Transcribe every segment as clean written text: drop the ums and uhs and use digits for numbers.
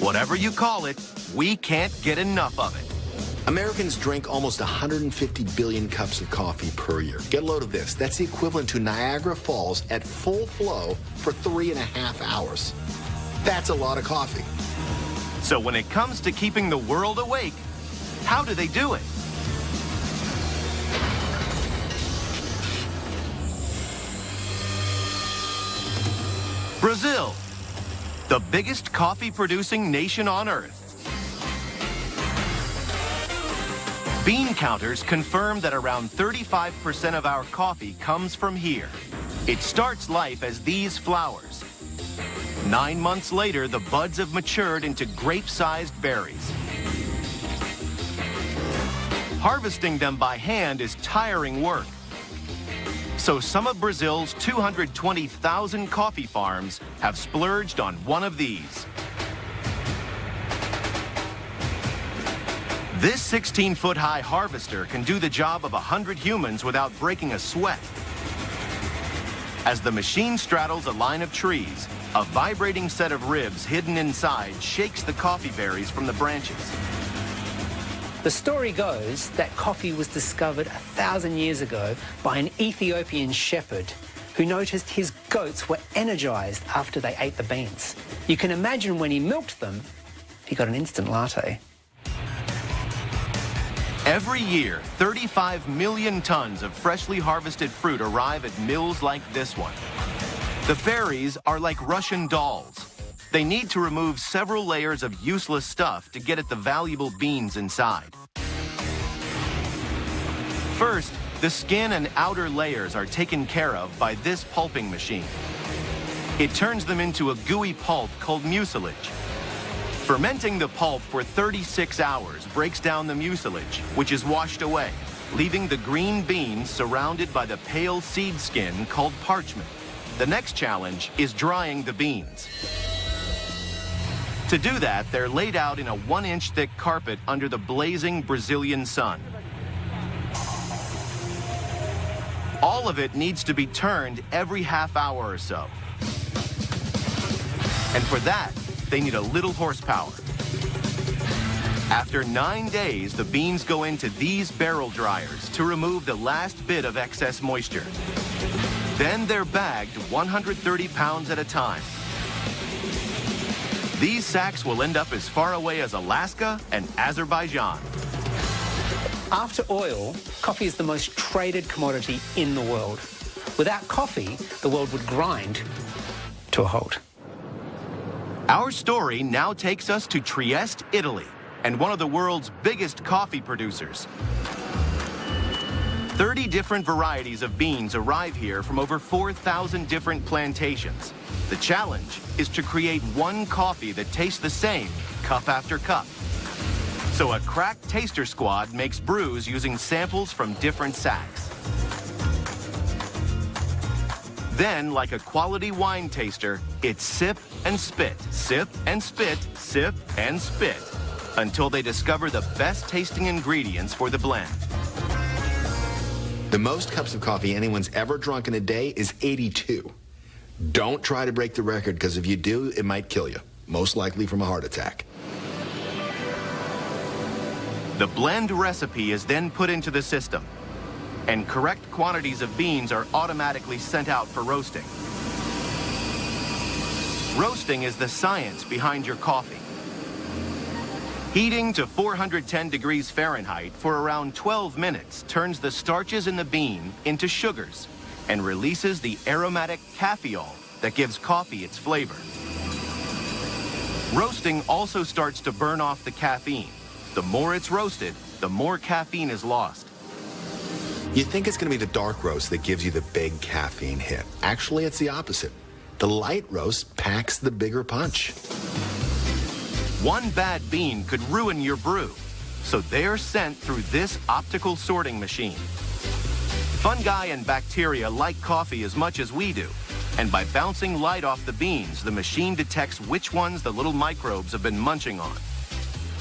Whatever you call it, we can't get enough of it. Americans drink almost 150 billion cups of coffee per year. Get a load of this. That's the equivalent to Niagara Falls at full flow for 3.5 hours. That's a lot of coffee. So when it comes to keeping the world awake, how do they do it? Brazil, the biggest coffee-producing nation on Earth. Bean counters confirm that around 35% of our coffee comes from here. It starts life as these flowers. 9 months later, the buds have matured into grape-sized berries. Harvesting them by hand is tiring work. So some of Brazil's 220,000 coffee farms have splurged on one of these. This 16-foot-high harvester can do the job of 100 humans without breaking a sweat. As the machine straddles a line of trees, a vibrating set of ribs hidden inside shakes the coffee berries from the branches. The story goes that coffee was discovered 1,000 years ago by an Ethiopian shepherd who noticed his goats were energized after they ate the beans. You can imagine when he milked them, he got an instant latte. Every year, 35 million tons of freshly harvested fruit arrive at mills like this one. The berries are like Russian dolls. They need to remove several layers of useless stuff to get at the valuable beans inside. First, the skin and outer layers are taken care of by this pulping machine. It turns them into a gooey pulp called mucilage. Fermenting the pulp for 36 hours breaks down the mucilage, which is washed away, leaving the green beans surrounded by the pale seed skin called parchment. The next challenge is drying the beans. To do that, they're laid out in a 1-inch thick carpet under the blazing Brazilian sun. All of it needs to be turned every half hour or so. And for that, they need a little horsepower. After 9 days, the beans go into these barrel dryers to remove the last bit of excess moisture. Then they're bagged 130 pounds at a time. These sacks will end up as far away as Alaska and Azerbaijan. After oil, coffee is the most traded commodity in the world. Without coffee, the world would grind to a halt. Our story now takes us to Trieste, Italy, and one of the world's biggest coffee producers. 30 different varieties of beans arrive here from over 4,000 different plantations. The challenge is to create one coffee that tastes the same, cup after cup. So a crack taster squad makes brews using samples from different sacks. Then, like a quality wine taster, it's sip and spit, sip and spit, sip and spit, until they discover the best tasting ingredients for the blend. The most cups of coffee anyone's ever drunk in a day is 82. Don't try to break the record, because if you do, it might kill you, most likely from a heart attack. The blend recipe is then put into the system, and correct quantities of beans are automatically sent out for roasting. Roasting is the science behind your coffee. Heating to 410 degrees Fahrenheit for around 12 minutes turns the starches in the bean into sugars and releases the aromatic caffeol that gives coffee its flavor. Roasting also starts to burn off the caffeine. The more it's roasted, the more caffeine is lost. You think it's going to be the dark roast that gives you the big caffeine hit. Actually, it's the opposite. The light roast packs the bigger punch. One bad bean could ruin your brew, so they're sent through this optical sorting machine. Fungi and bacteria like coffee as much as we do, and by bouncing light off the beans, the machine detects which ones the little microbes have been munching on.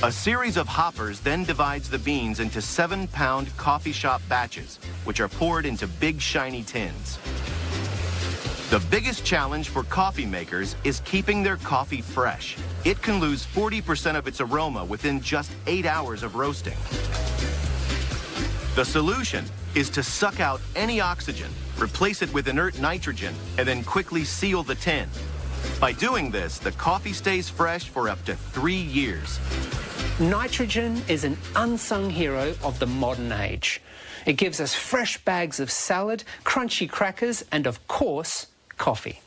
A series of hoppers then divides the beans into 7-pound coffee shop batches, which are poured into big shiny tins. The biggest challenge for coffee makers is keeping their coffee fresh. it can lose 40% of its aroma within just 8 hours of roasting. The solution is to suck out any oxygen, replace it with inert nitrogen, and then quickly seal the tin. By doing this, the coffee stays fresh for up to 3 years. Nitrogen is an unsung hero of the modern age. It gives us fresh bags of salad, crunchy crackers, and of course, coffee.